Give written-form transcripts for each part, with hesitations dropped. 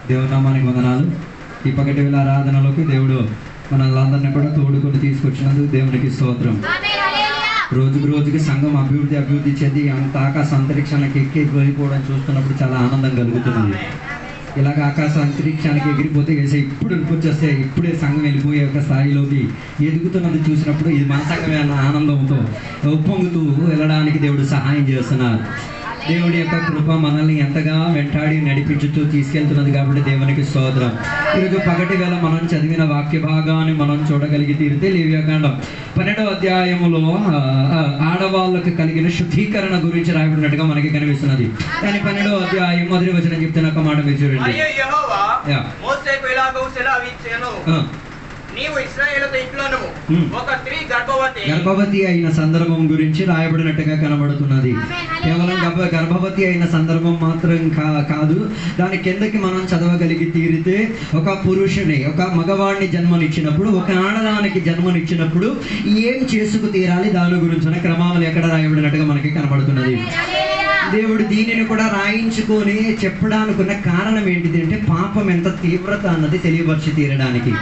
దేవునామానికి వందనాలు. ఈ పగటి వేళ ఆరాధనలోకి దేవుడు మనల్ని కూడా తోడుకొని తీసుకొచ్చినందుకు దేవునికి స్తోత్రం. రోజుకు రోజుకి సంఘం అభివృద్ధి చెంది అంత ఆకాశ అంతరిక్షానికి ఎక్కి వెళ్ళిపోవడం చూస్తున్నప్పుడు చాలా ఆనందం కలుగుతున్నది. ఇలాగ ఆకాశ అంతరిక్షానికి ఎగిరిపోతే వేసే ఇప్పుడు వచ్చేస్తే ఇప్పుడే సంఘం వెళ్ళిపోయే ఒక స్థాయిలోకి ఎదుగుతున్నది చూసినప్పుడు ఇది మన సంఘమే అన్న ఆనందంతో ఉప్పొంగుతూ వెళ్ళడానికి దేవుడు సహాయం చేస్తున్నారు. దేవుడి యొక్క కృప మనల్ని ఎంతగా వెంటాడి నడిపించుతూ తీసుకెళ్తున్నది కాబట్టి దేవునికి స్తోత్రం. ఈరోజు పగటి వేళ మనం చదివిన వాక్య భాగాన్ని మనం చూడగలిగి తీరితే లేవియాకాండం 12వ అధ్యాయములో ఆడవాళ్ళకు కలిగిన శుద్ధీకరణ గురించి రాయబడినట్టుగా మనకి కనిపిస్తున్నది. కానీ 12వ అధ్యాయం 1వ వచనం చెప్తున్న ఒక మాట మీరు చూడండి. గర్భవతి అయిన సందర్భం గురించి రాయబడినట్టుగా కనబడుతున్నది. కేవలం గర్భవతి అయిన సందర్భం మాత్రం కాదు, దాని కిందకి మనం చదవగలిగి తీరితే ఒక పురుషుని, ఒక మగవాడిని జన్మనిచ్చినప్పుడు, ఒక ఆడదానికి జన్మనిచ్చినప్పుడు ఏం చేసుకు తీరాలి దాని గురించిన క్రమాలు ఎక్కడ రాయబడినట్టుగా మనకి కనబడుతున్నది. దేవుడు దీనిని కూడా రాయించుకొని చెప్పడానుకున్న కారణం ఏంటిది అంటే పాపం ఎంత తీవ్రత అన్నది తెలియపరిచి తీరడానికి.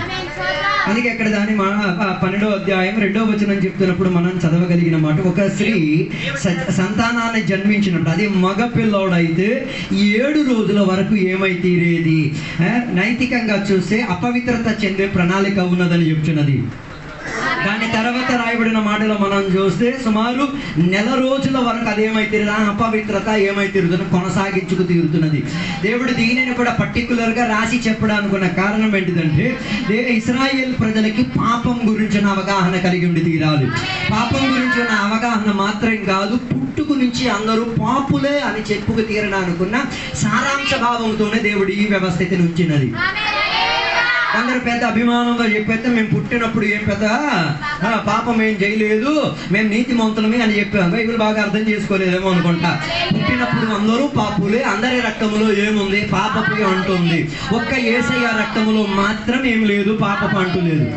అందుకే అక్కడ దాని 12వ అధ్యాయం 2వ వచనం చెప్తున్నప్పుడు మనం చదవగలిగిన మాట, ఒక స్త్రీ సంతానాన్ని జన్మించినప్పుడు అది మగ పిల్లోడైతే 7 రోజుల వరకు ఏమై తీరేది, నైతికంగా చూస్తే అపవిత్రత చెందే ప్రణాళిక ఉన్నదని చెప్తున్నది. దాని తర్వాత రాయబడిన మాటలో మనం చూస్తే సుమారు 1 నెల రోజుల వరకు అదేమై తీరుదా అపవిత్రత ఏమై తీరుతుందో కొనసాగించుకు తీరుతున్నది. దేవుడు దీనిని కూడా పర్టికులర్గా రాసి చెప్పడానుకున్న కారణం ఏంటిదంటే ఇశ్రాయేల్ ప్రజలకి పాపం గురించిన అవగాహన కలిగి ఉండి తీరాలి. పాపం గురించి ఉన్న అవగాహన మాత్రం కాదు, పుట్టుకు నుంచి అందరూ పాపులే అని చెప్పుకు తీరడానుకున్న సారాంశ భావంతోనే దేవుడు ఈ వ్యవస్థని ఉంచినది. అందరూ పెద్ద అభిమానంగా చెప్పేస్తే మేము పుట్టినప్పుడు ఏం పెద్ద పాపం ఏం చేయలేదు, మేము నీతిమంతులమే అని చెప్పాము. బైబిల్ బాగా అర్థం చేసుకోలేదేమో అనుకుంటా. పుట్టినప్పుడు అందరూ పాపులే, అందరి రక్తములో ఏముంది పాపపు అంటుంది, ఒక్క యేసయ్య రక్తములో మాత్రం ఏం లేదు పాపపు అంటూ లేదు.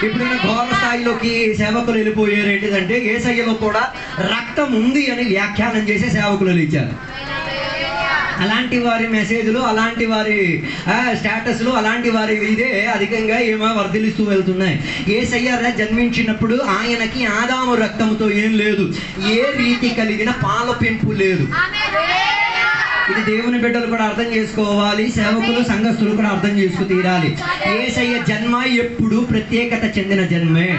ఇప్పుడున్న ఘోర స్థాయిలోకి సేవకులు వెళ్ళిపోయారు. ఏంటిదంటే యేసయ్యలో కూడా రక్తం ఉంది అని వ్యాఖ్యానం చేసే సేవకులు ఇచ్చారు. అలాంటి వారి మెసేజ్లు, అలాంటి వారి స్టేటస్లు, అలాంటి వారి ఇదే అధికంగా ఏమో వర్ధిల్లిస్తూ వెళ్తున్నాయి. యేసయ్య జన్మించినప్పుడు ఆయనకి ఆదాము రక్తంతో ఏం లేదు, ఏ రీతి కలిగిన పాల పెంపు లేదు. ఇది దేవుని బిడ్డలు కూడా అర్థం చేసుకోవాలి, సేవకులు సంఘస్థులు కూడా అర్థం చేసుకు తీరాలి. యేసయ్య జన్మ ఎప్పుడు ప్రత్యేకత చెందిన జన్మే.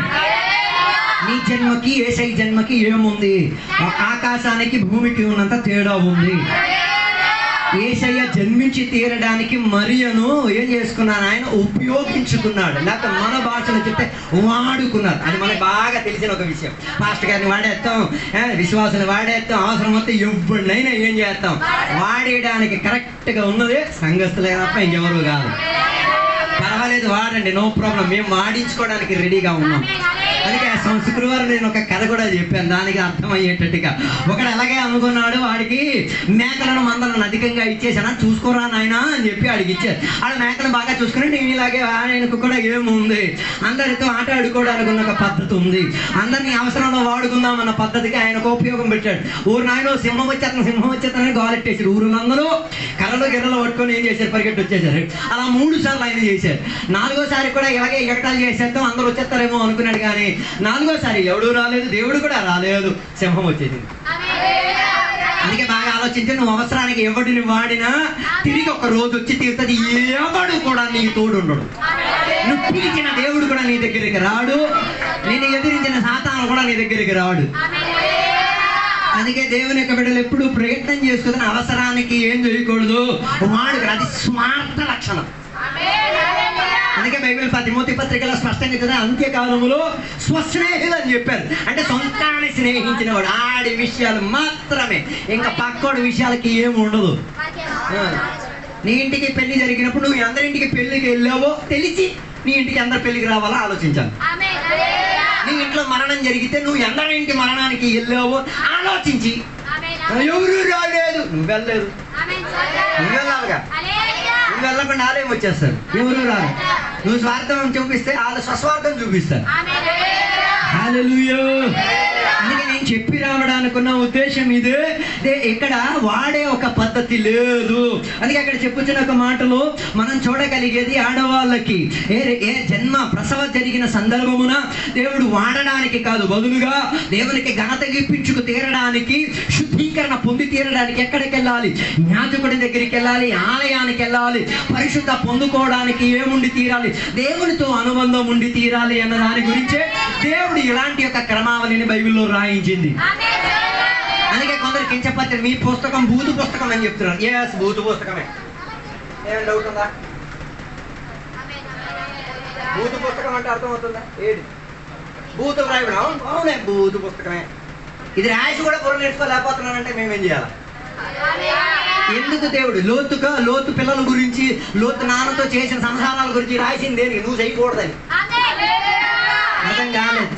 నీ జన్మకి యేసయ్య జన్మకి ఏముంది, ఆకాశానికి భూమికి ఉన్నంత తేడా ఉంది. యేసయ్య జన్మించి తీరడానికి మరియను ఏం చేసుకున్నాను, ఆయన ఉపయోగించుకున్నాడు. లేకపోతే మన భాషలో చెప్తే వాడుకున్నారు. అది మనకు బాగా తెలిసిన ఒక విషయం. పాస్టర్ గారిని వాడేస్తాం, విశ్వాసాన్ని వాడేస్తాం, అవసరం వస్తే ఎవరినైనా ఏం చేస్తాం. వాడేయడానికి కరెక్ట్గా ఉన్నదే సంఘస్థులే తప్ప ఇంకెవరు కాదు. పర్వాలేదు వాడండి, నో ప్రాబ్లం, మేము వాడించుకోవడానికి రెడీగా ఉన్నాం. అందుకే శుక్రవారం నేను ఒక కథ కూడా చెప్పాను, దానికి అర్థమయ్యేటట్టుగా. ఒకడు అలాగే అనుకున్నాడు, వాడికి మేకలను మందలను అధికంగా ఇచ్చేసాను, చూసుకోరా నాయన అని చెప్పి వాడికి ఇచ్చారు. వాడు మేకలను బాగా చూసుకుని నేను ఇలాగే ఆయనకు కూడా ఏముంది, అందరితో ఆట ఆడుకోవడానికి ఉన్న ఒక పద్ధతి ఉంది, అందరినీ అవసరంలో వాడుకుందామన్న పద్ధతికి ఆయనకు ఉపయోగం పెట్టాడు. ఊరు నాయన సింహం వచ్చేస్తానని గోలెట్టేసారు. ఊరులందరూ కర్రలు గిర్రలు పట్టుకొని ఏం చేశారు, పరిగెట్టి వచ్చేసారు. అలా 3 సార్లు ఆయన చేశారు. 4వసారి కూడా ఇలాగే ఎగటాలు చేసేస్తాం, అందరూ వచ్చేస్తారేమో అనుకున్నాడు. కానీ 4వసారి ఎవడు రాలేదు, దేవుడు కూడా రాలేదు, సింహం వచ్చేసింది. అందుకే బాగా ఆలోచించి నువ్వు అవసరానికి ఎవడిని వాడినా తిరిగి ఒక రోజు వచ్చి తీరుతుంది. ఎవడు కూడా నీ తోడు ఉండడు. నువ్వు పిలిచిన దేవుడు కూడా నీ దగ్గరికి రాడు, నేను ఎదిరించిన సాతాను కూడా నీ దగ్గరికి రాడు. అందుకే దేవుని యొక్క బిడ్డలు ఎప్పుడు ప్రయత్నం చేసుకుని అవసరానికి ఏం చేయకూడదు, వాడు అది స్వార్థ లక్షణం. అందుకే బైబిల్ తిమోతి పత్రికలో స్పష్టంగా కదా, అంత్యకాలములో స్వస్నేహితులు అని చెప్పారు. అంటే సొంతాన్ని స్నేహించిన వాడు, ఆడి విషయాలు మాత్రమే, ఇంకా పక్కోడి విషయాలకి ఏమి ఉండదు. నీ ఇంటికి పెళ్లి జరిగినప్పుడు నువ్వు అందరింటికి పెళ్లికి వెళ్ళావో తెలిసి నీ ఇంటికి అందరు పెళ్లికి రావాలో ఆలోచించాలి. నీ ఇంట్లో మరణం జరిగితే నువ్వు అందరింటి మరణానికి వెళ్ళావో ఆలోచించి, ఎవరు రాలేదు నువ్వు వెళ్ళలేదు, నువ్వు వెళ్ళాలిగా, నువ్వు వెళ్ళకుండా ఆలయం వచ్చేస్తారు, ఎవరు రాదు. నువ్వు స్వార్థం చూపిస్తే వాళ్ళు స్వస్వార్థం చూపిస్తారు. హల్లెలూయా. అందుకే చెప్పి రావడానికి ఉన్న ఉద్దేశం ఇదే. ఇక్కడ వాడే ఒక పద్ధతి లేదు. అందుకే అక్కడ చెప్పుచున్న ఒక మాటలో మనం చూడగలిగేది ఆడవాళ్ళకి ఏ జన్మ ప్రసవ జరిగిన సందర్భమున దేవుడు వాడడానికి కాదు, బదులుగా దేవునికి ఘనత ఇప్పించుకు తీరడానికి, శుద్ధీకరణ పొంది తీరడానికి ఎక్కడికి వెళ్ళాలి? యాజకుడి దగ్గరికి వెళ్ళాలి, ఆలయానికి వెళ్ళాలి. పరిశుద్ధ పొందుకోవడానికి ఏముండి తీరాలి? దేవునితో అనుబంధం ఉండి తీరాలి అన్న దాని గురించే దేవుడు ఇలాంటి యొక్క క్రమావళిని బైబిల్లో రాయించింది. అందుకే కొందరు కించపరిచారు, మీ పుస్తకం భూతు పుస్తకం అని చెప్తున్నారు. ఎస్, భూతు పుస్తకమే. ఏమైనా డౌట్ ఉందా? భూతు పుస్తకం అంటే అర్థమవుతుందా? ఏది భూత రాయడం? అవునే, భూతు పుస్తకమే. ఇది రాసి కూడా పొరలు నేర్చుకోలేకపోతున్నానంటే మేమేం చేయాలి? ఎందుకు దేవుడు లోతు పిల్లల గురించి, లోతు నాన్నతో చేసిన సంసారాల గురించి రాసింది దేనికి? నువ్వు చేయకూడదని. అర్థం కాలేదు.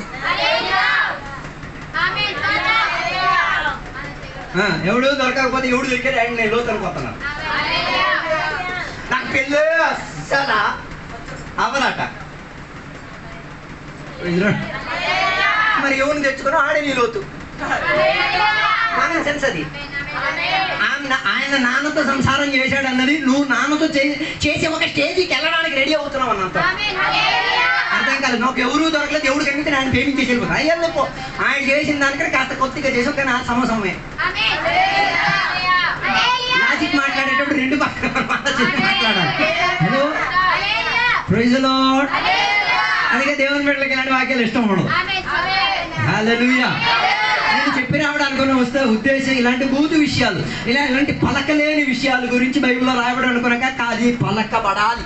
ఎవడు దొరకకపోతే ఎవడు దొరికాడు అండ్ నేను లోతు అనుకోతున్నాను. నాకు పెళ్ళి అస్సలా అవదట. మరి ఎవరిని తెచ్చుకున్నా ఆడే నీ లోతు. కామన్ సెన్స్ అది. ఆయన నాన్నతో సంసారం చేశాడు అన్నది నువ్వు నాన్నతో చేసి ఒక స్టేజ్కి వెళ్ళడానికి రెడీ అవుతున్నావు అన్నంత. అర్థం కాదు. నాకు ఎవరు దొరకలేదు, ఎవరు కనిపితే ఆయన ప్రేమించేసి వెళ్ళిపోతా. అయ్యో, ఆయన చేసిన దానికంటే కాస్త కొద్దిగా చేసాం, కానీ ఆ సమసమే. లాజిక్ మాట్లాడేటప్పుడు రెండు పక్కన మాట్లాడాలి. Hello, praise the lord. అందుకే దేవుని బిడ్డలకి ఇలాంటి వాక్యాలు ఇష్టం ఉండదు. హల్లెలూయా. నేను చెప్పి రావడానికి వస్తే ఉద్దేశం ఇలాంటి భూత విషయాలు, ఇలాంటి పలకలేని విషయాల గురించి బైబిల్లో రాయబడి అనుకున్నాక కాదు, పలకబడాలి.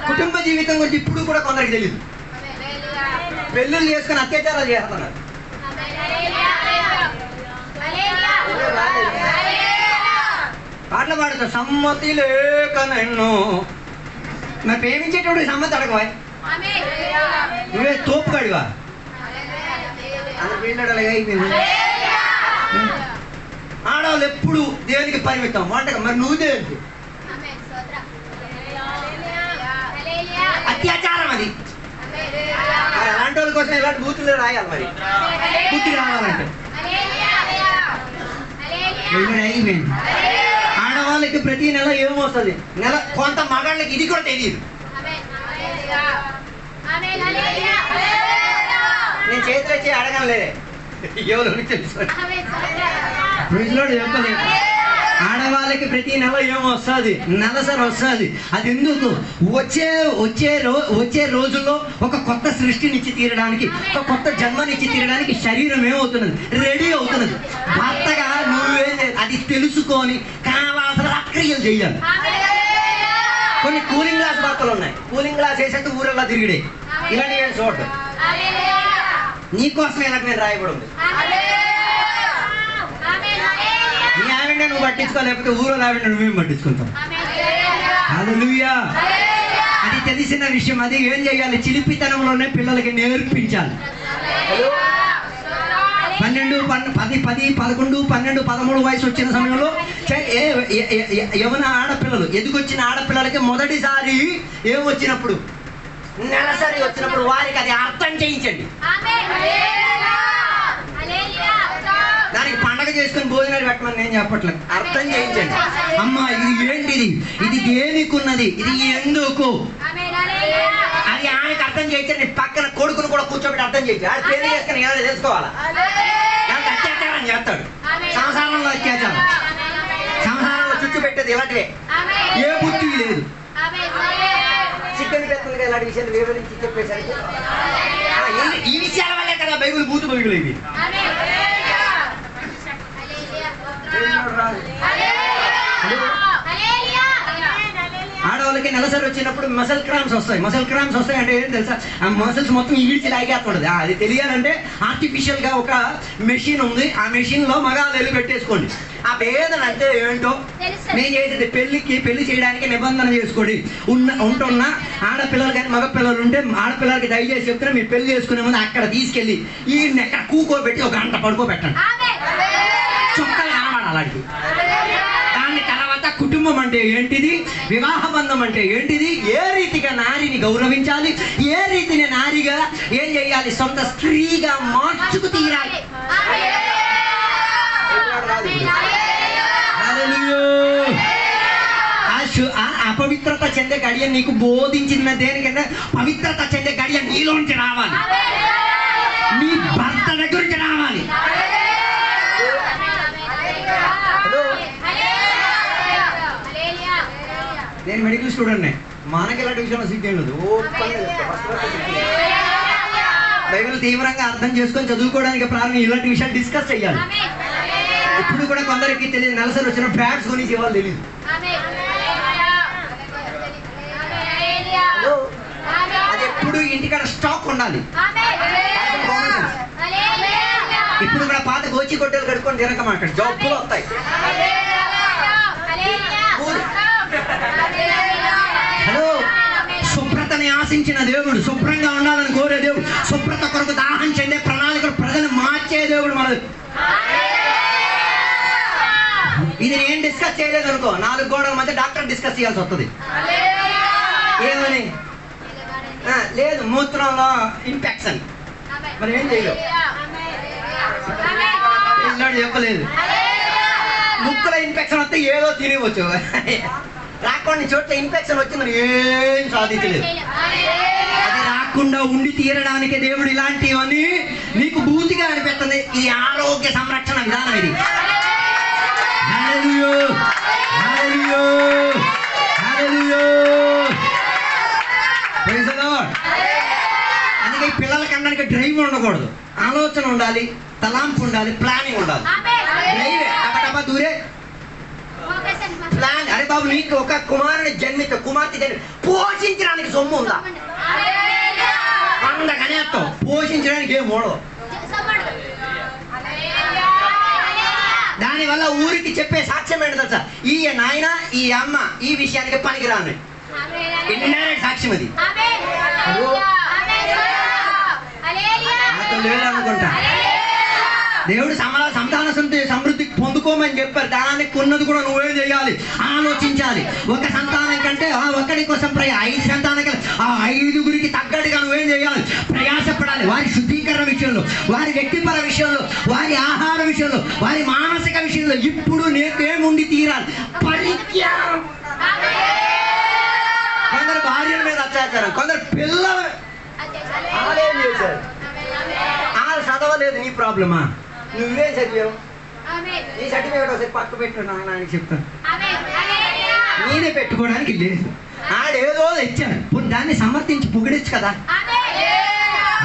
కుటుంబ జీవితం గురించి ఇప్పుడు కూడా కొందరికి తెలియదు. పెళ్ళిళ్ళు చేసుకుని అత్యాచారాలు చేస్తున్నారు. పాటలు పాడుతా, సమ్మతి లేక నిన్ను. మరి ప్రేమించేటప్పుడు సమ్మతి అడగవా? నువ్వే తోపు కడివా? ఆడవాళ్ళు ఎప్పుడు దేవునికి పరిమితం, వంటగా. మరి నువ్వు దేవునికి అత్యాచారం అది. అలాంటి వాళ్ళ కోసం ఇలాంటి బూతులు రాయాలి. మరి బుద్ధి రావాలంటే అయిపోయింది. ఆడవాళ్ళకి ప్రతి నెల ఏమొస్తుంది? నెల కొంత మగాళ్ళకి ఇది కూడా తెలియదు. నేను చేతులు వచ్చి అడగలేదే, ఎవరు తెలుసు. చెప్పలేదు. ఆడవాళ్ళకి ప్రతి నెల ఏమొస్తుంది? నెలసరి వస్తుంది. అది ఎందుకు? వచ్చే రోజుల్లో ఒక కొత్త సృష్టినిచ్చి తీరడానికి, ఒక కొత్త జన్మనిచ్చి తీరడానికి శరీరం ఏమవుతున్నది? రెడీ అవుతున్నది. భర్తగా నువ్వేం లేదు అది తెలుసుకొని కావాల్సిన క్రియలు చేయాలి. కొన్ని కూలింగ్ గ్లాస్ భర్తలు ఉన్నాయి. కూలింగ్ గ్లాస్ వేసేట్టు ఊరల్లా తిరిగిడే. ఇలాంటివి ఏం చూడదు. నీకోసమే ఇలాంటి నేను రాయబడి ఉంది. నీ ఆవిడ నువ్వు పట్టించుకోలేకపోతే ఊరో ఆవిడ నువ్వేం పట్టించుకుంటావు? హల్లెలూయా. అది తెలిసిన విషయం. అది ఏం చేయాలి? చిలిపితనంలోనే పిల్లలకి నేర్పించాలి. 12, 11, 13 వయసు వచ్చిన సమయంలో యవన ఆడపిల్లలు, ఎదుగొచ్చిన ఆడపిల్లలకి మొదటిసారి ఏమొచ్చినప్పుడు, నెలసరి వచ్చినప్పుడు వారికి అది అర్థం చేయించండి. దానికి పండగ చేసుకుని భోజనాలు పెట్టమని నేను చెప్పట్లేదు. అర్థం చేయించండి. అమ్మా, ఇది ఏంటిది? ఇది దేనికున్నది? ఇది ఎందుకు? అది ఆమెకు అర్థం చేయించండి. పక్కన కొడుకును కూడా కూర్చోబెట్టి అర్థం చేయించి ఆడ పెళ్లి చేసుకుని ఏమైనా తెలుసుకోవాలా? అత్యాచారం చేస్తాడు. సంసారంలో అత్యాచారం, సంసారంలో చుట్టూ పెట్టేది ఇలాంటివే. ఏ బుద్ధి లేదు. చికెన్ పెద్దలుగా ఇలాంటి విషయాలు వివరించి చెప్పేసరికి ఈ విషయాల వల్లే కదా బైబిల్ బూతు బైబిల్ ఇది. ఆడవాళ్ళకి నెలసరి వచ్చినప్పుడు మసల్ క్రామ్స్ వస్తాయి. మసల్ క్రామ్స్ వస్తాయి అంటే ఏం తెలుసా? ఆ మసల్స్ మొత్తం ఈడ్చి లాగేస్తుండదు. అది తెలియాలంటే ఆర్టిఫిషియల్ గా ఒక మెషిన్ ఉంది. ఆ మెషిన్ లో మగాళ్ళు వెళ్ళి పెట్టేసుకోండి. ఆ వేదన అంటే ఏంటో నేను చేసేది. పెళ్లి చేయడానికి నిబంధన చేసుకోండి. ఉంటున్న ఆడపిల్లలు కానీ మగపిల్లలు ఉంటే ఆడపిల్లలకి దయచేసి చెప్తున్నా, మీరు పెళ్లి చేసుకునే ముందు అక్కడ తీసుకెళ్ళి ఈ ఎక్కడ కూకోబెట్టి ఒక గంట పడుకోబెట్టండి. చొక్కలు కనబడాలి అలాంటివి. దాని తర్వాత కుటుంబ కుటుంబం అంటే ఏంటిది, వివాహ బంధం అంటే ఏంటిది, ఏ రీతిగా నారిని గౌరవించాలి, ఏ రీతిని నారిగా ఏం చేయాలి, సొంత స్త్రీగా మార్చుకు తీరాలి. అపవిత్రత చెందే గడియ నీకు బోధించిన దేనికంటే పవిత్రత చెందే గడియ నీలోంచి రావాలి, నీ భర్త దగ్గర నుంచి రావాలి. నేను మెడికల్ స్టూడెంట్నే, మనకి ఇలాంటి విషయంలో సిద్ధం లేదు. బైబిల్ తీవ్రంగా అర్థం చేసుకొని చదువుకోవడానికి ప్రారంభం ఇలాంటి విషయాలు డిస్కస్ చేయాలి. ఇప్పుడు కూడా కొందరికి తెలియదు, నెలసరి వచ్చిన ప్యాడ్స్ గురించి ఇవ్వాలి తెలియదు. అది ఎప్పుడు ఇంటికాడ స్టాక్ ఉండాలి. ఇప్పుడు కూడా పాత గోచి కొట్టేలు కడుక్కొని తిరగమాటాడు, జబ్బులు వస్తాయి. హలో, శుభ్రతని ఆశించిన దేవుడు, శుభ్రంగా ఉండాలని కోరే దేవుడు, శుభ్రత కొరకు దాహం చెందే ప్రణాళికలు ప్రజలు మార్చే దేవుడు మనది. ఇది నేను డిస్కస్ చేయలేదు అనుకో, 4 గోడల మధ్య డాక్టర్ డిస్కస్ చేయాల్సి వస్తుంది. ఏమని లేదు, మూత్రంలో ఇన్ఫెక్షన్, మరి ఏం చేయలేదు, పిల్లాడు చెప్పలేదు. ముక్కులో ఇన్ఫెక్షన్ వస్తే ఏదో తినవచ్చు, రాకుండా చోట్ల ఇన్ఫెక్షన్ వచ్చిందని ఏం సాధించలేదు. అది రాకుండా ఉండి తీరడానికి దేవుడు ఇలాంటివన్నీ నీకు భూతిగా అనిపిస్తుంది. ఇది ఆరోగ్య సంరక్షణ విధానం. ఇది అందుకే పిల్లల కన్నానికి డ్రైవ్ ఉండకూడదు, ఆలోచన ఉండాలి, తలాంపు ఉండాలి, ప్లానింగ్ ఉండాలి. డ్రైవ్ టపటపా దూరే ప్లాన్. అరే బాబు, నీకు ఒక కుమారుని కుమార్తె జన్మి పోషించడానికి సొమ్ము ఉందా? అందుకనే పోషించడానికి ఏం మూడవు. దానివల్ల ఊరికి చెప్పే సాక్ష్యం ఏంటి తెలుసా? ఈ నాయన ఈ అమ్మ ఈ విషయానికి పనికిరాను, ఇండైరెక్ట్ సాక్ష్యం అది. లేదనుకుంటా, దేవుడు సంతాన సమృద్ధి పొందుకోమని చెప్పారు. దానికి ఉన్నది కూడా నువ్వేం చేయాలి, ఆలోచించాలి. ఒక సంతానం కంటే ఒకటి కోసం 5 సంతానం, ఆ 5గురికి తగ్గట్టుగా నువ్వేం చేయాలి, ప్రయాసపడాలి. వారి శుద్ధీకరణ విషయంలో, వారి వ్యక్తిపర విషయంలో, వారి ఆహార విషయంలో, వారి మానసిక విషయంలో. ఇప్పుడు నీకేముండి తీరాలి, పరిజ్ఞానం. కొందరు భార్యల మీద అత్యాచారం, కొందరు పిల్లల చేశారు. వాళ్ళు చదవలేదు, నీ ప్రాబ్లమా? నువ్వేం చదివావు? నీ సర్టిఫికేట్ ఒకసారి పక్క పెట్టు, నాయనకి చెప్తాను. నేనే పెట్టుకోవడానికి లేదు, ఆడేదో తెచ్చాడు, దాన్ని సమర్థించి పొగిడొచ్చు కదా.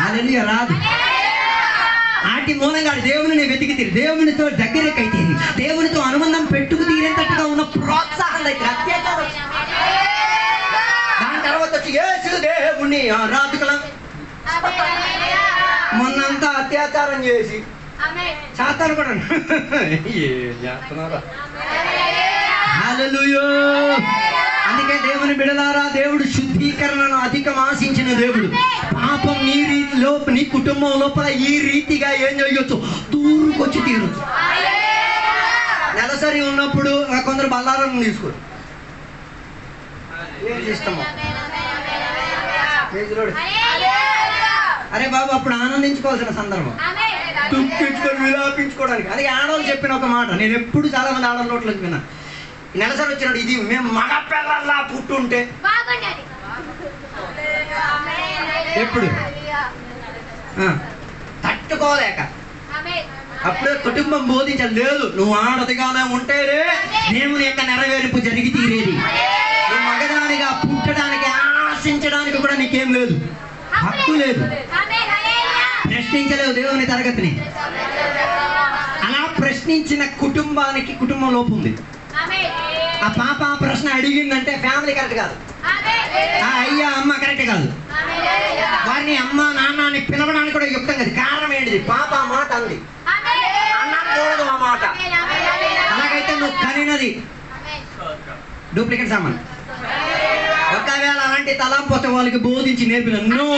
హల్లెలూయా. రాదు. ఆటి మూలంగా దేవుని వెతికి తీరి, దేవునితో దగ్గరకైతే, దేవునితో అనుబంధం పెట్టుకు తీరేటట్టుగా ఉన్న ప్రోత్సాహం దగ్గర అత్యాచారం. దాని తర్వాత వచ్చి యేసు దేవుని ఆరాధకులం. మొన్నంతా అత్యాచారం చేసి చేస్తాను కూడా. హల్లెలూయా. అందుకే దేవుని బిడలారా, దేవుడు శుద్ధీకరణను అధికం ఆశించిన దేవుడు. పాపం నీ రీతిలో, నీ కుటుంబం లోపల ఈ రీతిగా ఏం చేయొచ్చు, దూరుకొచ్చి తీరొచ్చు. నెలసరి ఉన్నప్పుడు కొందరు బల్లారం తీసుకోరు, ఏం ఇష్టమో. అరే బాబు, అప్పుడు ఆనందించుకోవాల్సిన సందర్భం, దుఃఖించుకొని విలాపించుకోవడానికి. అది ఆడవాళ్ళు చెప్పిన ఒక మాట, నేను ఎప్పుడు చాలా మంది ఆడవాళ్ళ నోట్లోకి విన్నా. నెలసరి వచ్చినప్పుడు, ఇది మేము మగ పిల్లల్లా పుట్టుంటే. ఎప్పుడు తట్టుకోలేక అప్పుడే కుటుంబం బోధించాలి, లేదు నువ్వు ఆడదిగానే ఉంటేనే దేవుని యొక్క నెరవేర్పు జరిగి తీరేది. నువ్వు మగదానిగా పుట్టడానికి ఆశించడానికి కూడా నీకేం లేదు, హక్కు లేదు. ప్రశ్నించలేవు దేవుని తరగతిని. అలా ప్రశ్నించిన కుటుంబానికి కుటుంబం లోపు ఉంది. ఆ పాప ఆ ప్రశ్న అడిగిందంటే ఫ్యామిలీ కరెక్ట్ కాదు, ఆ అయ్యా అమ్మ కరెక్ట్ కాదు. వారిని అమ్మ నాన్న అని పిలవడానికి కూడా యుక్తం కాదు. కారణం ఏంటిది? పాప ఆ మాట అంది, అన్నకూడదు ఆ మాట. అలాగైతే నువ్వు కనినది డూప్లికేట్ సామాన్. ఒకవేళ అలాంటి తలాంపోతే వాళ్ళకి బోధించి నేర్పిన, నో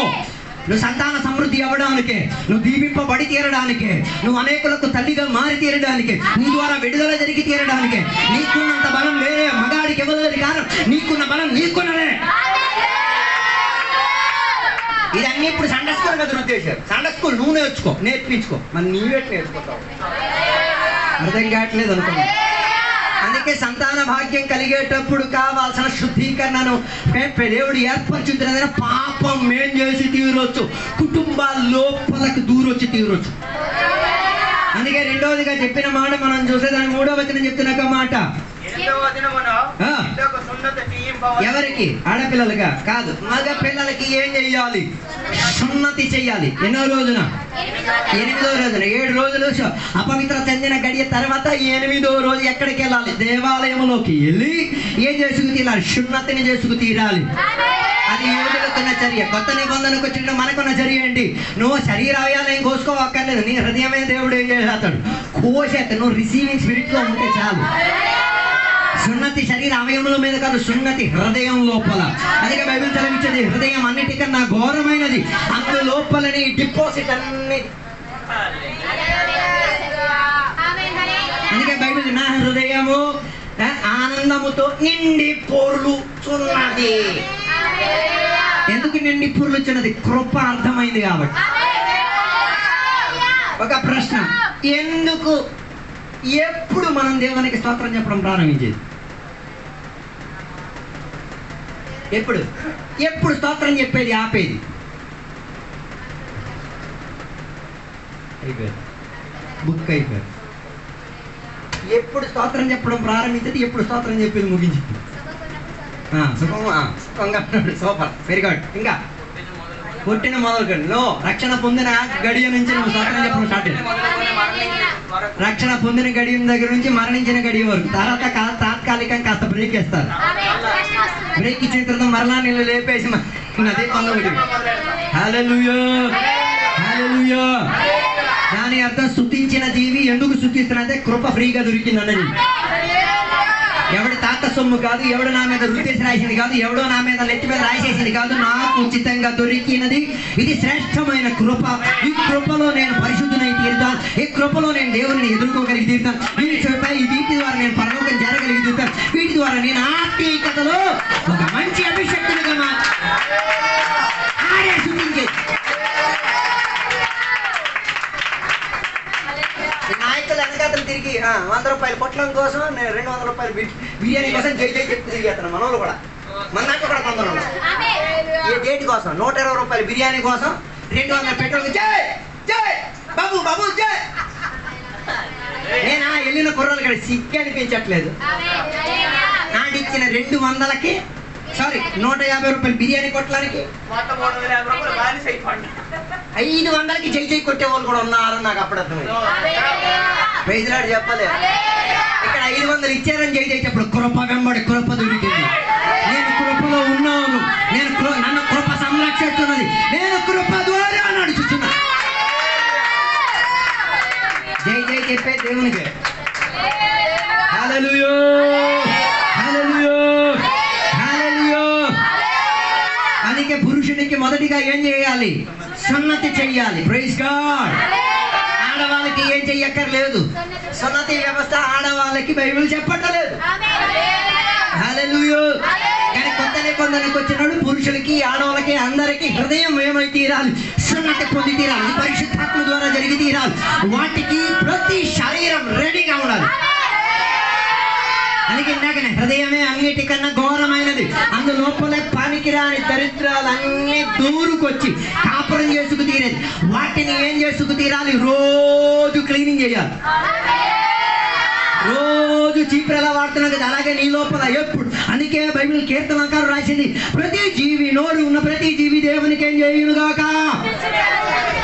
నువ్వు సంతాన సమృద్ధి అవ్వడానికే, నువ్వు దీవింపబడి తీరడానికే, నువ్వు అనేకులకు తల్లిగా మారి తీరడానికే, నీ ద్వారా విడుదల జరిగి తీరడానికే. నీకున్నంత బలం వేరే మగాడికి ఇవ్వలేదు, కారణం నీకున్న బలం నీకున్నదే. ఇదన్నీ ఇప్పుడు సండే స్కూల్ కదా ఉద్దేశం. సండే స్కూల్ నువ్వు నేర్పించుకో, మరి నీవేటి నేర్చుకుంటావు? అర్థం కావట్లేదు అనుకున్నా. అందుకే సంతాన భాగ్యం కలిగేటప్పుడు కావాల్సిన శుద్ధీకరణను దేవుడు ఏర్పరచుతున్నదని పాపం మేం చేసి తీరొచ్చు, కుటుంబాల లోపలకు దూరొచ్చి తీరొచ్చు. అందుకే రెండవదిగా చెప్పిన మాట మనం చూసే దాని 3వ వచనం చెప్తున్న మాట, ఎవరికి? ఆడపిల్లలుగా కాదు, మగ పిల్లలకి ఏం చెయ్యాలి? సున్నతి చెయ్యాలి. ఎన్నో రోజున? 8వ రోజున. 7 రోజులు అపవిత్ర చెందిన గడియ తర్వాత 8వ రోజు ఎక్కడికి వెళ్ళాలి? దేవాలయంలోకి వెళ్ళి ఏం చేసుకు తీరాలి? సున్నతిని చేసుకు తీరాలి. అది యోగులకున్న చర్య. కొత్త నిబంధనకు వచ్చిన మనకున్న చర్య ఏంటి? నువ్వు శరీరాయాలేం కోసుకోవక్కర్లేదు, నీ హృదయమే దేవుడు ఏం చేస్తాడు? కోసేత. నువ్వు రిసీవింగ్ స్పిరిట్ లో ఉంటే చాలు. సున్నతి శరీర అవయముల మీద కాదు, సున్నతి హృదయం లోపల. అందుకే బైబిల్ చదివించేది హృదయం అన్నిటికన్నా ఘోరమైనది, అందు లోపలని డిపాజిట్ అన్ని. అందుకే బైబిల్ నా హృదయము ఆనందముతో నిండి పొర్లుచున్నది. ఎందుకు నిండి పొర్లుచున్నది? కృప అర్థమైంది కాబట్టి. ఒక ప్రశ్న, ఎందుకు ఎప్పుడు మనం దేవునికి స్తోత్రం చెప్పడం ప్రారంభించేది? ఎప్పుడు స్తోత్రం చెప్పేది ఆపేది? అయిపోయారు, బుక్ అయిపోయారు. ఎప్పుడు స్తోత్రం చెప్పడం ప్రారంభించేది, ఎప్పుడు స్తోత్రం చెప్పేది ముగించింది. సుఖంగా సూపర్, వెరీ గుడ్. ఇంకా పుట్టిన మొదలుకండి రక్షణ పొందిన గడియ నుంచి నువ్వు స్తోత్రం చెప్పడం స్టార్ట్ అయ్యింది. రక్షణ పొందిన గడియ దగ్గర నుంచి మరణించిన గడియ వరకు. తర్వాత తాత్కాలికంగా కాస్త బ్రేక్ వేస్తారు. బ్రేక్ ఇచ్చిన తర్వాత మరలా నీళ్ళు లేపేసి అదే పనులు. హల్లెలూయా, హల్లెలూయా. దాని అర్థం స్తుతించిన జీవి ఎందుకు స్తుతిస్తున్నదే కృప ఫ్రీగా దొరికింది అన్నది. ఎవడి తాత సొమ్ము కాదు, ఎవడు నా మీద రుద్దేసి రాసింది కాదు, ఎవడో నా మీద నెత్తి మీద రాసేసింది కాదు, నాకు ఉచితంగా దొరికినది. ఇది శ్రేష్టమైన కృప. ఈ కృపలో నేను పరిశుద్ధునై తీరుతాను, ఈ కృపలో నేను దేవుని ఎదుర్కోగలిగి తీరుతాను, వీటి ద్వారా నేను పరలోకం చేరగలిగి తీరుతాను, వీటి ద్వారా నేను ఆత్మీయతలో ఒక మంచి అభిషక్తునిగా ఆడే చూపించే నాయకులు వెనకాతలు తిరిగి 100 రూపాయలు పొట్లం కోసం, నేను 200 రూపాయలు బిర్యానీ కోసం జై జై చెప్పి తిరిగేస్తాను. మనోళ్ళు కూడా, మన దాంట్లో కూడా కొందరు ఏ డేట్ కోసం 120 రూపాయలు బిర్యానీ కోసం, 200 పెట్రోల్ జై జై బాబు బాబు జై. నేను వెళ్ళిన కుర్రాలు కూడా సిగ్గు అనిపించట్లేదు. నాడిచ్చిన 200కి 150 రూపాయలు బిర్యానీ కొట్టడానికి 500కి జై జై కొట్టే వాళ్ళు కూడా ఉన్నారు. నాకు అప్పుడు అర్థమైంది. ప్రైజ్లాడు చెప్పలే. ఇక్కడ 500 ఇచ్చారని జై జై చెప్పడు. కృప వెంబడి కృప దొరికింది. నేను కృపలో ఉన్నాను, నన్ను కృప సంరక్షిస్తున్నది, నేను కృప ద్వారా నడుచుతున్నా. జై జై చెప్పే దేవునికి. హల్లెలూయా, హల్లెలూయా, హల్లెలూయా. అందుకే పురుషునికి మొదటిగా ఏం చేయాలి? సున్నతి చెయ్యాలి. Praise God. ఆడవాళ్ళకి ఏం చెయ్యక్కర్లేదు. సున్నతి వ్యవస్థ ఆడవాళ్ళకి బైబిల్ చెప్పట్లేదు. హల్లెలూయా. కానీ కొత్త నిబంధనకు వచ్చినాడు పురుషులకి ఆడవాళ్ళకి అందరికీ హృదయం ఏమై తీరాలి? సున్నతి పొంది తీరాలి. పరిశుద్ధాత్మ ద్వారా జరిగి తీరాలి. వాటికి ప్రతి శరీరం రెడీగా ఉండాలి. అందుకే ఇందాకనే హృదయమే అన్నిటికన్నా ఘోరమైనది, అందులోపలే పనికిరాని దరిద్రాలన్నీ దూరుకొచ్చి కాపురం చేసుకు తీరేది. వాటిని ఏం చేసుకు తీరాలి? రోజు క్లీనింగ్ చేయాలి. రోజు చీపురు ఎలా వాడుతున్నాం కదా, అలాగే నీ లోపల ఎప్పుడు. అందుకే బైబిల్ కీర్తనకారు రాసింది, ప్రతి జీవి, నోరు ఉన్న ప్రతి జీవి దేవునికి ఏం చేయునుగాక.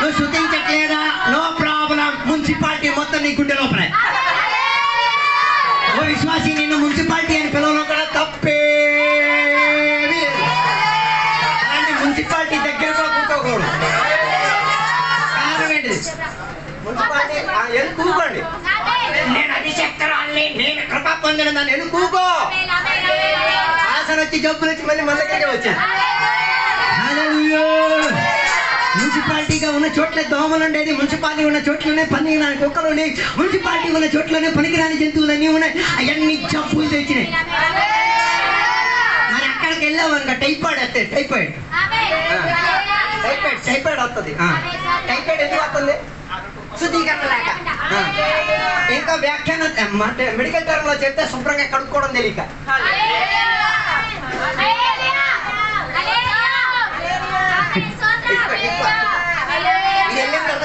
నువ్వు స్తుతించట్లేదా? No problem. మున్సిపాలిటీ మొత్తం నీ గుండె లోపలే. ఓ విశ్వాసి, నిన్ను మున్సిపాలిటీ అని పిలవడం కూడా తప్పే. అలాంటి మున్సిపాలిటీ దగ్గర కూడా కూర్చోకూడదు. కారణం ఏంటి? మున్సిపాలిటీ కూకోండి. నేను అభిషక్తురాల్ని, నేను కృప పొందిన దాన్ని కూకో. ఆసన వచ్చి జబ్బులు వచ్చి మళ్ళీ మన దగ్గరే వచ్చాను. హల్లెలూయా. మున్సిపాలిటీగా ఉన్న చోట్ల దోమలు ఉండేది, మున్సిపాలిటీ ఉన్న చోట్లనే పనికిరాని కుక్కలు ఉండేవి, మున్సిపాలిటీ ఉన్న చోట్లనే పనికిరాని జంతువులన్నీ ఉన్నాయి. అవన్నీ జబ్బులు తెచ్చినాయి. మరి అక్కడికి వెళ్ళామనుక టైఫాయిడ్ వస్తుంది. టైఫాయిడ్ వస్తుంది. టైఫాయిడ్ ఎందుకు వస్తుంది? శుద్ధీకరణ లేక. ఇంకా వ్యాఖ్యానం మెడికల్ టర్మ్ లో చెప్తే శుభ్రంగా కడుక్కోవడం తెలియక.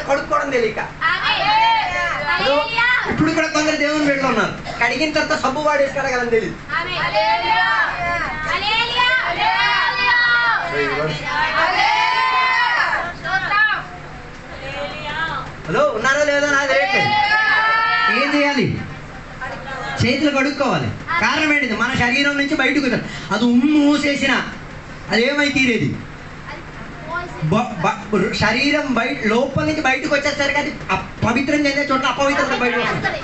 కడుక్కోవడం తెలియక. ఇప్పుడు కూడా కొందరు దేవుని బిడ్డలు ఉన్నారు, కడిగిన తర్వాత సబ్బు వాడేసి కడగలని తెలియదు. హలో, ఉన్నారో లేదో నాకు తెలియట్లేదు. ఏం చేయాలి? చేతులు కడుక్కోవాలి. కారణం ఏంటిది? మన శరీరం నుంచి బయటకు అది ఉమ్ము మూసేసిన అదేమై తీరేది? శరీరం బయట లోపల నుంచి బయటకు వచ్చేసరికి అది పవిత్రం చెందే చోట్ల అపవిత్రత బయటకు వస్తుంది.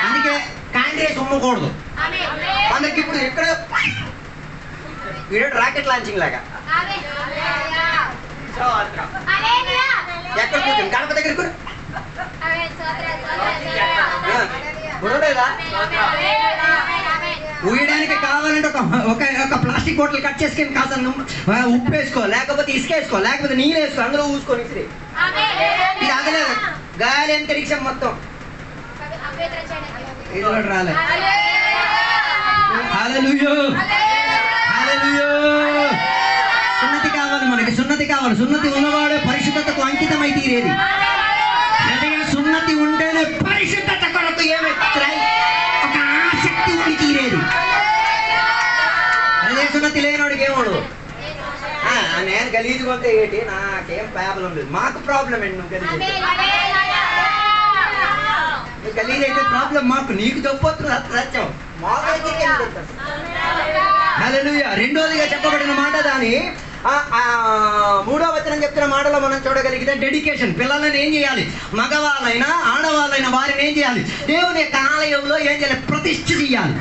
అందుకే కాంగ్రెస్ ఉమ్మకూడదు. మనకి ఇప్పుడు ఎక్కడ రాకెట్ లాంచింగ్ లాగా ఎక్కడ కూర్చొని గడప దగ్గర కూడలేదా? ఊయడానికి కావాలంటే ఒక ప్లాస్టిక్ బాటిల్ కట్ చేసుకొని కాస్త ఉప్పు వేసుకో, లేకపోతే ఇసుక వేసుకో, లేకపోతే నీళ్ళు వేసుకో, అందులో ఊసుకొని ఇసిరి. ఇది ఆగలేదు. గాలి అంతరిక్షం మొత్తం ఇది కూడా రాలే. సున్నతి కావాలి మనకి, సున్నతి కావాలి. సున్నతి ఉన్నవాడే పరిశుద్ధతకు అంకితమై తీరేది. సున్నతి ఉంటేనే పరిశుద్ధత కొరకు ఏమవుతాయి? ఒక ఆసక్తి ఉండి తీరేది. అదే సున్నతి లేనివాడికి ఏమోడు. నేను గలీజు కొంటే ఏంటి, నాకేం ప్రాబ్లం లేదు. మాకు ప్రాబ్లం ఏంటి? నువ్వు గలీజ్ అయితే ప్రాబ్లం మాకు, నీకు చెప్పొచ్చు సత్యం. హల్లెలూయా. రెండోదిగా చెప్పబడిన మాట దాని 3వ వచనం చెప్తున్న మాటలో మనం చూడగలిగితే డెడికేషన్. పిల్లలను ఏం చేయాలి? మగవాళ్ళైనా ఆడవాళ్ళైనా వారిని ఏం చేయాలి? దేవుని యొక్క ఆలయంలో ఏం చేయాలి? ప్రతిష్ఠ చేయాలి.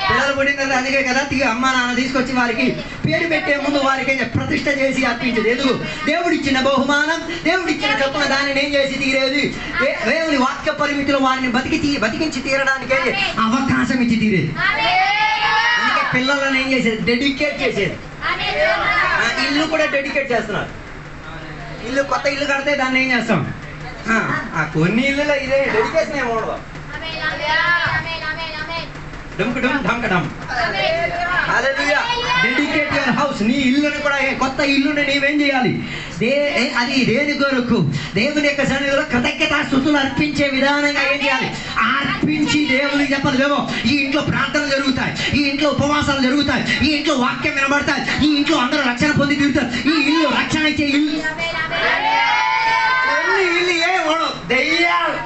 పిల్లలు పుట్టిన తర్వాత అందుకే కదా అమ్మ నాన్న తీసుకొచ్చి వారికి పేరు పెట్టే ముందు వారికి ఏం ప్రతిష్ఠ చేసి అర్పించేది. ఎందుకు? దేవుడిచ్చిన బహుమానం, దేవుడిచ్చిన చొప్పున దానిని ఏం చేసి తీరేది? దేవుని వాక్య పరిమితిలో వారిని బతికించి తీరడానికి అవకాశం ఇచ్చి తీరేది. అందుకే పిల్లలను ఏం చేసేది? డెడికేట్ చేసేది. ఇల్లు కూడా డెడికేట్ చేస్తున్నారు. ఇల్లు కొత్త ఇల్లు కడితే దాన్ని ఏం చేస్తాం? కొన్ని ఇల్లులో ఇదే డెడికేషన్ ఏమి ఉండదు. Dedicate your house. నీ ఇల్లుని కూడా, కొత్త ఇల్లుని నీవేం చేయాలి? అది దేని కొరకు? దేవుని యొక్క సన్నిధిలో కృతజ్ఞతాస్తుతులు అర్పించే విధానంగా ఏం చేయాలి? అర్పించి దేవునికి చెప్పాలి. దేవో, ఈ ఇంట్లో ప్రార్థనలు జరుగుతాయి, ఈ ఇంట్లో ఉపవాసాలు జరుగుతాయి, ఈ ఇంట్లో వాక్యం వినబడతాయి, ఈ ఇంట్లో అందరూ రక్షణ పొంది తీరుతారు, ఈ ఇల్లు రక్షణ ఇచ్చే ఇల్లు. ఇల్లు ఏ దెయ్యాలు.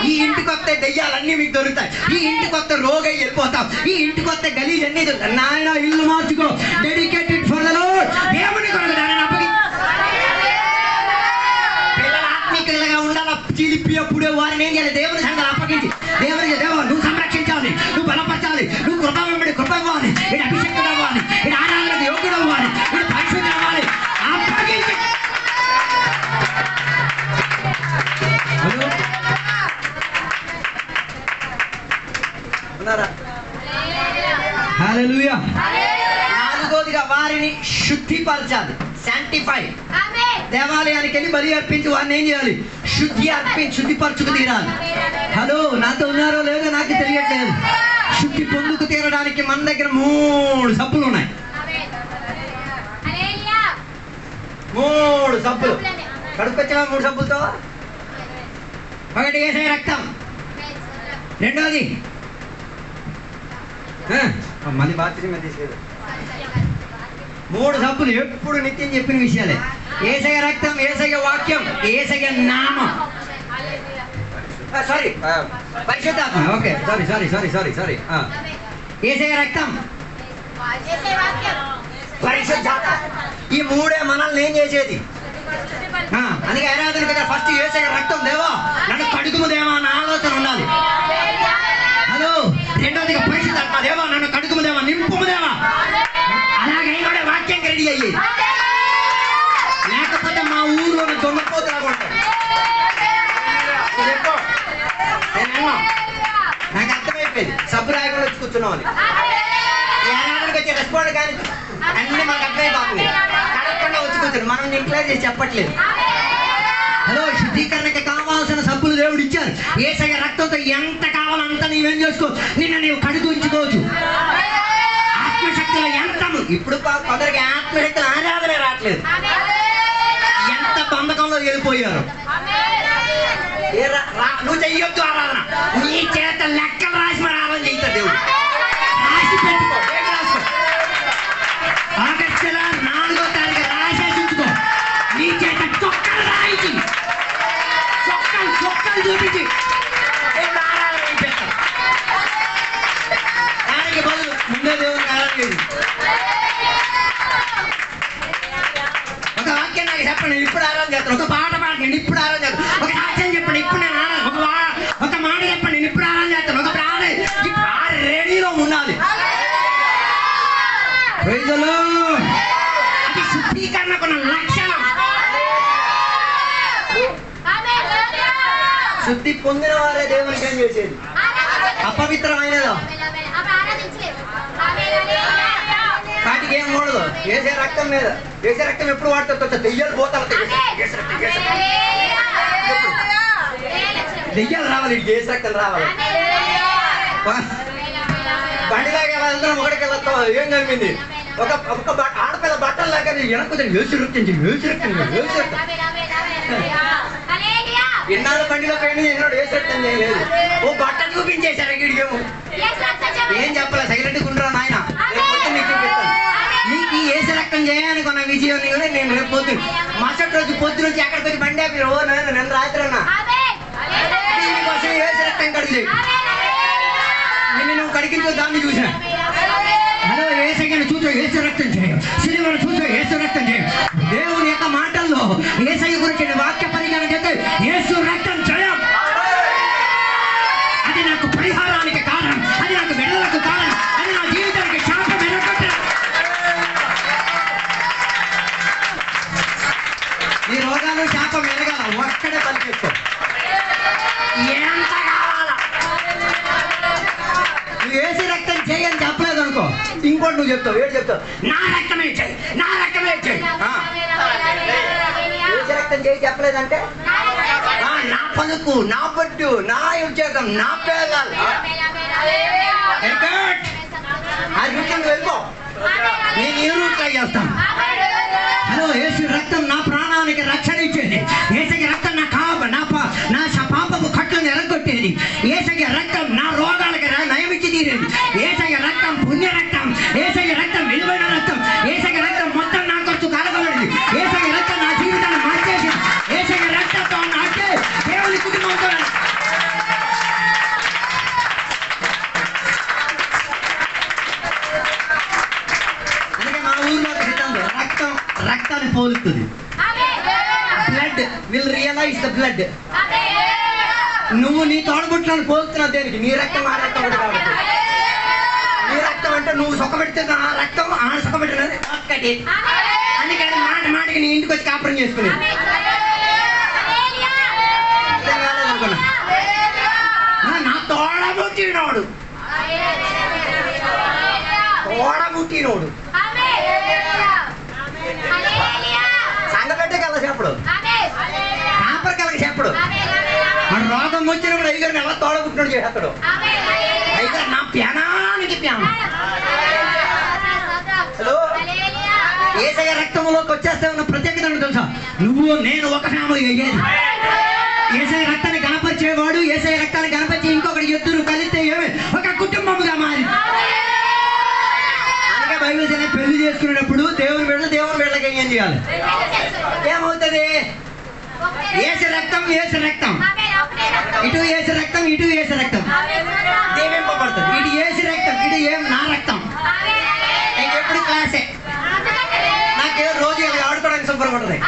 ఈ ఇంటికి వస్తే దెయ్యాలన్నీ మీకు దొరుకుతాయి. ఈ ఇంటికి వస్తే రోగై వెళ్ళిపోతాం. ఈ ఇంటికి వస్తే గలీజ్ అన్ని నాయన ఇల్లు మార్చుకో. Dedicated for the lord. దేవుని కొరకు దానిని అప్పగి. పిల్లలు ఆత్మీయులుగా ఉండాలా. చిలిపి అప్పుడే వారిని ఏం చేయాలి? దేవుని సంఘాలు అప్పగించి దేవునికి దేవ నువ్వు సంరక్షించాలి, నువ్వు బలపరచాలి, నువ్వు కృప వెంబడి కృప ఇవ్వాలి, ఇది అభిషేకం అవ్వాలి, ఇది ఆరాధనకు యోగ్యుడు అవ్వాలి, ఇది పరిశుద్ధం అవ్వాలి. అప్పగించి హల్లెలూయా. నాలుగోదిగా వారిని శుద్ధిపరచాలి. శాంటిఫై. దేవాలయానికి వెళ్ళి బలి అర్పించి వారిని ఏం చేయాలి? శుద్ధిపరచుకు తీరాలి. హలో, నాతో ఉన్నారో లేదో నాకు తెలియట్లేదు. శుద్ధి పొందుకు తీరడానికి మన దగ్గర 3 సబ్బులు ఉన్నాయి. 3 సబ్బులు కడుక్కొచ్చావా? 3 సబ్బులతో. ఒకటి యేసయ్య రక్తం, రెండోది మళ్ళీ బాప్తిజం తీసుకెళ్ళి 3 సబ్బులు ఎప్పుడు నిత్యం చెప్పిన విషయాలే. యేసయ్య రక్తం, యేసయ్య వాక్యం, యేసయ్య నామం. సారీ, పరిశుద్ధాత్మ. Okay, sorry. యేసయ్య రక్తం, పరిశుద్ధాత్మ. ఈ 3 మనల్ని ఏం చేసేది? అందుకే ఆరాధన కదా ఫస్ట్ యేసయ్య రక్తం. దేవా నన్ను కడుగుము దేవా అన్న ఆలోచన ఉండాలి. హలో, రెండోదిగా పరిశుద్ధాత్మ. దేవా నన్ను కడుగుము దేవా, నింపుము దేవా. చేసుకున్నాం అని. ఏడాదికి వచ్చే రెస్పాండ్ కానీ అన్ని మాకు అర్థమైపోతుంది. కడగకుండా వచ్చి కూర్చొని మనం డిక్లేర్ చేసి చెప్పట్లేదు. హలో, శుద్ధీకరణకి కావాల్సిన సబ్బులు దేవుడు ఇచ్చారు. యేసయ్య రక్తంతో ఎంత కావాలంత నీవేం చేసుకో, నిన్ను నీవు కడుగుంచుకోవచ్చు. ఆత్మశక్తిలో ఎంత ఇప్పుడు కొందరికి ఆత్మశక్తులు ఆరాధనే రావట్లేదు. ఎంత బంధకంలో వెళ్ళిపోయారు. నువ్వు చెయ్యొద్దు ఆరాధన, నీ చేత లెక్కలు రాసి మరి ఆరాధన చేయిస్తాడు దేవుడు. రాసి పెట్టుకో, రాసుకో. ఆగస్టుల 4వ తారీఖు రాసేసి ఉంచుకో. నీ చేత చొక్కలు రాయించి, చొక్కలు చూపించి దేవుడు ఆరాధన చేయిస్తాడు. దానికి బదులు ముందే దేవుడికి ఆరాధన చేయండి. ఒక వాక్యం నాకు చెప్పండి, నేను ఇప్పుడు ఆరాధన చేస్తాను. ఒక పాట పాట నేను ఇప్పుడు ఆరాధన చేస్తాను. ఒక సాక్ష్యం చెప్పండి, ఇప్పుడు నేను ఒక మాట చెప్పండి, నేను ఇప్పుడు ఆరాధన చేస్తాను. ఒక ప్రార్థన రెడీలో ఉండాలి. అది శుద్ధీకరణకున్న లక్షణం. శుద్ధి పొందిన వారే దేవునికి ఏం చేసేది. అపవిత్రమైనదో వాటికి ఏం కూడదు. వేసే రక్తం మీద, వేసే రక్తం ఎప్పుడు వాడుతుంది? దెయ్యాలు పోతారు, దెయ్యాలు రావాలి, వేసే రక్తం రావాలి. బండిలాగా ఎలా వెళ్తాం, ఒకటికి వెళ్తాం. ఏం కలిపింది? ఒక ఆడపిల్ల బట్టలు లాగా వెనక్కు వేసి రక్తం, వేసి రక్తం, వేసి రక్తం. ఎన్నాళ్ళు బండిలో పోయినా ఎన్నోడు వేసి రక్తం చేయలేదు. ఓ బట్ట చూపించేశారు. ఇక్కడికేమో ఏం చెప్పలే, సైలెంట్గా ఉండరా నాయన, రేపు నీకు చూపిస్తాను. నీకు వేసి రక్తం చేయడానికి ఉన్న విజయాన్ని కూడా నేను రేపు పొద్దున మరుసటి రోజు పొద్దున వచ్చి ఎక్కడికి వచ్చి బండి ఆపి, ఓ నేను రాత్రి అన్నా దీనికోసం వేసి రక్తం కడిగి నిన్ను నువ్వు కడిగించు. దాన్ని చూసా. హలో, యేసయ్యను చూసే యేసు రక్తం చేయం, సిలువను చూసే యేసు రక్తం చేయం. దేవుని యొక్క మాటల్లో యేసయ్య గురించి వాక్య పరిజ్ఞానం చేస్తే యేసు రక్తం చేయం. అది నాకు పరిహారానికి కారణం, అది నాకు విడుదలకు కారణం, అది నా జీవితానికి శాపం ఎరగొట్టే. నీ రోగాలు శాపం ఎరగాల, ఒక్కడే పలికేసుకో. ఎంత కావాలా? నువ్వు వేసి రక్తం చేయని చెప్పలేదు అనుకో, ఇంకోటి నువ్వు చెప్తావు. ఏడు చెప్తావు, నా రక్తమే చేయి, నా రక్తమే చేయి. వేసి రక్తం చేయి చెప్పలేదంటే నా పలుకు, నా పట్టు, నా ఉద్యోగం, నా పేదాలు ఆ రూట్లో వెళ్ళిపో. నేను ఏ రూట్లో చేస్తాను? హలో, యేసు రక్తం నా ప్రాణానికి రక్షణ ఇచ్చేది. యేసయ్య రక్తం నా పాపపు కట్లను ఎరగొట్టేది. యేసయ్య రక్తం నా రోగాలకు నయమిచ్చి తీరేది. యేసయ్య రక్తం పుణ్య రక్తం, యేసయ్య రక్తం విలువైన రక్తం, యేసయ్య రక్తం మొత్తం నా ఖర్చు కలగబడింది. యేసయ్య రక్తం నా జీవితాన్ని మార్చేసింది. యేసయ్య రక్తంతో నాకే దేవుని కుటుంబంతో అందుకే మా ఊర్లో రక్తాన్ని పోలుతుంది. Blood will realise the blood. నువ్వు నీ తోడబుట్లను పోలుతున్నావు దేనికి? నీ రక్తం ఆ రక్తం ఒకటి కాబట్టి. నీ రక్తం అంటే నువ్వు సుఖపెడితే ఆ రక్తం ఆ సుఖపెట్టినది ఒక్కటి. అందుకని మాటికి నీ ఇంటికి వచ్చి కాపురం చేసుకునేది. అనుకున్నా నా తోడబుట్టినోడు సంగపెట్టగల చెప్పడు, కాపరికలకి చెప్పడు. మన రోగం వచ్చినప్పుడు అయ్యగారిని ఎలా తోడబుట్టినోడు చేస్తాడు. అయ్యగారు నా ప్యానానికి ప్యానం. హలో, యేసయ్య రక్తంలోకి వచ్చేస్తే ఉన్న ప్రత్యేకత తెలుసా? నువ్వు నేను ఒక ఫ్యామిలీ అయ్యేది. యేసయ్య రక్తాన్ని కనపరిచేవాడు, యేసయ్య రక్తాన్ని కనపరిచి ఇంకొకటి ఎద్దురు కలిస్తే ఏమి ఒక కుటుంబముగా మారి. అందుకే బైబిల్ పెళ్లి చేసుకునేటప్పుడు దేవుని వీళ్ళకి ఏం చేయాలి? ఏమవుతుంది? యేసు రక్తం, యేసు రక్తం, ఇటు యేసు రక్తం, ఇటు యేసు రక్తం దీవింపబడుతుంది. ఇటు యేసు రక్తం, ఇటు ఏం నా రక్తం. ఇంకెప్పుడు క్లాసే. నాకే రోజు ఇలా ఆడుకోవడానికి శుభ్రంగా ఉంటుంది.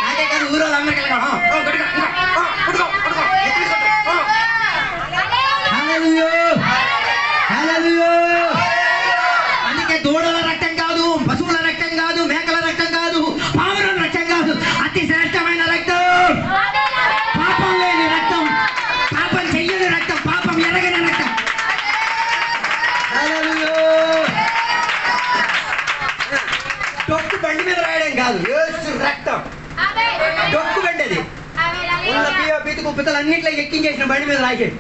నాకే కాదు, ఊరు వాళ్ళందరికీ అందుకే దూడల రక్తం కాదు, పశువుల రక్తం కాదు, మేకల రక్తం కాదు, పావుల రక్తం కాదు, అతి శ్రేష్టమైన రక్తం, పాపం లేని రక్తం, పాపం చెయ్యని రక్తం, పాపం ఎరగని రక్తం. కాదు, యేసు రక్తం. డొక్కు బండి అది. ఉన్న బీతుకు పిత్తలు అన్నింటిలో ఎక్కించేసిన బండి మీద రాసేది.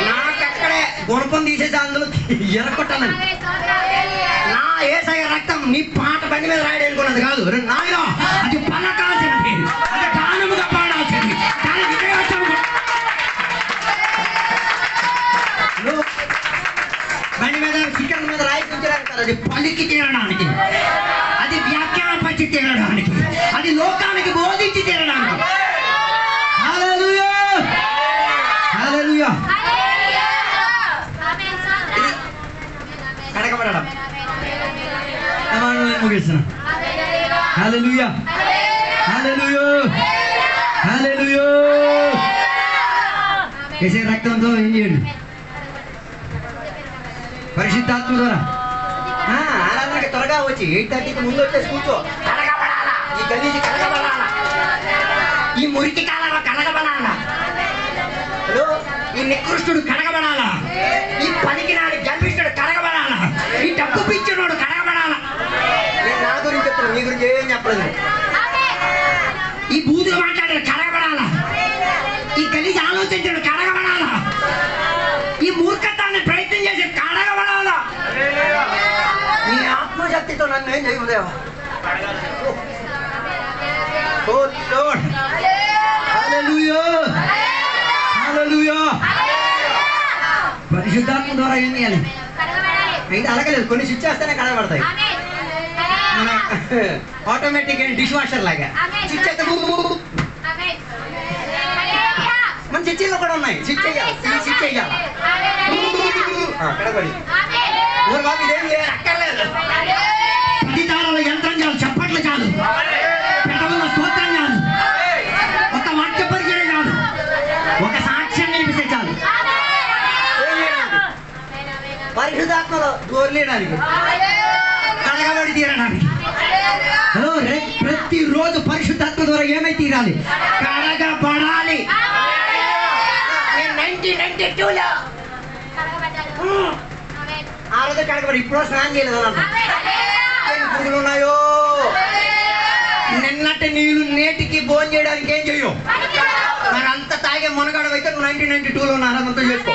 నాకు అక్కడే గుణపం తీసేసి అందులో ఎరగొట్టాలని. నా యేసయ్య రక్తం నీ పాట బండి మీద రాయడం అనుకున్నది కాదు నాయన, అది పలకాల్సింది, అది గానముగా పాడాల్సింది, దాని విజయోత్సవం. బండి మీద శిఖరం మీద రాయించారు, అది పలికి తీరడానికి, అది వ్యాఖ్యానపరిచి తీరడానికి, అది లోకానికి బోధించి తీరడానికి. హల్లెలూయా, హల్లెలూయా. కడగబడడం ముగిస్తున్నా. హల్లెలూయా, హల్లెలూయా, హల్లెలూయా. యేసయ్య రక్తంతో ఏం చేయండి? పరిశుద్ధాత్మ ద్వారా ఆరాధనకి త్వరగా వచ్చి 8:30కి ముందు వచ్చేసి కూర్చో. కడగబడాలా, ఈ గలీజి కడగబడాలా, ఈ మురికి కాలంలో కడగబడాలా, ఈ నికృష్టుడు కడగబడాలా, ఈ పనికినాడు గర్భిష్ఠుడు కడగబడాలా, ఈ డబ్బు పిచ్చినోడు కడగబడాలా. నేను నా గురించి చెప్తాను, నీ గురించి ఏం చెప్పలేదు. ఈ బూతులు మాట్లాడాడు కడగబడాలా, ఈ గలీజి ఆలోచించాడు కడగబడాలా, ఈ మూర్ఖత్వాన్ని ప్రయత్నం చేసి కడగబడాలా. నీ ఆత్మశక్తితో నన్ను ఏం చేయలేవా? పరిశుద్ధాత్మ ద్వారా ఏం చేయాలి? అయితే అలాగలేదు, కొన్ని స్విచ్ చేస్తేనే కడగబడతాయి. మన ఆటోమేటిక్ డిష్ వాషర్ లాగా స్విచ్ అయితే మన స్విచ్లో కూడా ఉన్నాయి. స్విచ్ చేయాలి, స్విచ్ చేయాలి. కడగబడి బాబు ఇదేం అక్కర్లేదు. ప్రతిదారాల యంత్రం చాలు, చప్పట్లు చాలు, పెద్దవల్ల స్తోత్రం చాలు, ఒక వాక్య పరిచయం చాలు, ఒక సాక్ష్యం నిలిపిస్తే చాలు. పరిశుద్ధాత్మలో దూరలేడానికి, కడగబడి తీరడానికి. ప్రతిరోజు పరిశుద్ధాత్మ ద్వారా ఏమై తీరాలి? కడగబడాలి. 1992లో ఆ రోజు కడగబడి, ఇప్పుడు స్నానం చేయలేదు. పురుగులు ఉన్నాయో, నిన్నటి నీళ్ళు నేటికి భోజనం చేయడానికి ఏం చెయ్యవు. మరి అంత తాగే మునగాడు అయితే 1992లో ఆరాధనతో చేసుకో,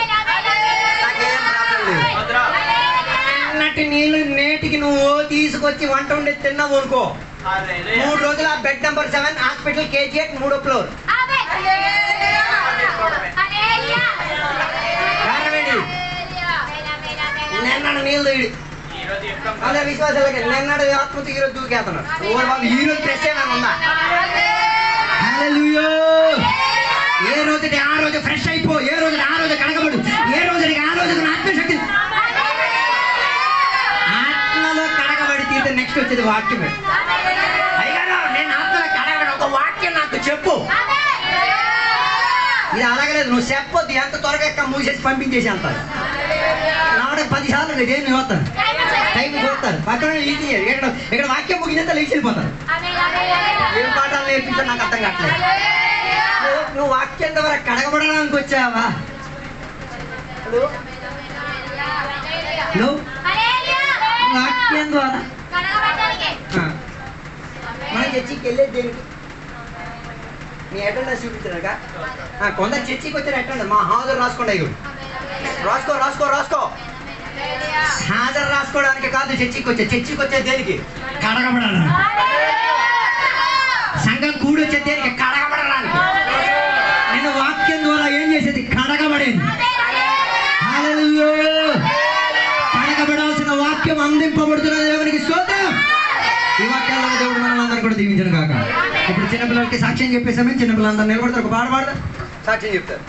నిన్నటి నీళ్ళు నేటికి నువ్వు తీసుకొచ్చి వంట వండి తిన్నావు అనుకో, 3 రోజులు ఆ బెడ్ నెంబర్ 7 హాస్పిటల్ KGH 3వ ఫ్లోర్. నిన్నడు నీళ్ళు తీయడు అదే విశ్వాసాలకి, నిన్నడు ఆత్మతో ఈరోజు దూకేస్తున్నాడు. ఈరోజు ఫ్రెష్ ఏమైనా ఉందా? హల్లెలూయా. ఏ రోజుకి ఆ రోజు ఫ్రెష్ అయిపో, ఏ రోజుకి ఆ రోజు కడగబడు, ఏ రోజుకి ఆ రోజు ఆత్మశక్తి. ఆత్మలో కడగబడి తీరితే నెక్స్ట్ వచ్చేది వాక్యమే. అయ్యారా నేను ఆత్మలో కడగబడి ఒక వాక్యం నాకు చెప్పు. ఇది అలాగలేదు, నువ్వు చెప్పొద్దు, ఎంత త్వరగా మూసేసి పంపించేసి అంటారు. నాడు 10 సార్లు నేను చూస్తాను, టైం చూస్తారు, పక్కన ఇక్కడ వాక్యం ముగినంత లేచి వెళ్ళిపోతారు. ఏం పాఠాలు నేర్పించా నాకు అర్థం కావట్లేదు. నువ్వు వాక్యం ద్వారా కడగబడడానికి వచ్చావా? వాక్యం ద్వారా మన చర్చికి వెళ్ళేది దేనికి? నీ అటెండెన్స్ చూపించాక కొందరు చర్చికి వచ్చారు అటెండెన్స్, మా హాజరు రాసుకోండి. అయ్యి రాసుకో రాసుకో రాసుకో. హాజరు రాసుకోవడానికి కాదు చర్చికి వచ్చే. చర్చికి వచ్చేది దేనికి? కడగబడడానికి. సంఘం కూడి వచ్చేది దేనికి? కడగబడడానికి. నేను వాక్యం ద్వారా ఏం చేసేది? కడగబడేది. హల్లెలూయా. కడగబడాల్సిన వాక్యం అందింపబడుతున్న దేవునికి స్తోత్రం. ఈ వాక్యాల్లో దేవుడు మనల్ని కూడా దీవించను కాక. ఇప్పుడు చిన్నపిల్లలకి సాక్ష్యం చెప్పేసామే, చిన్నపిల్లలందరూ నిలబడతారు, ఒక పాట పాడతారు, సాక్ష్యం చెప్తారు.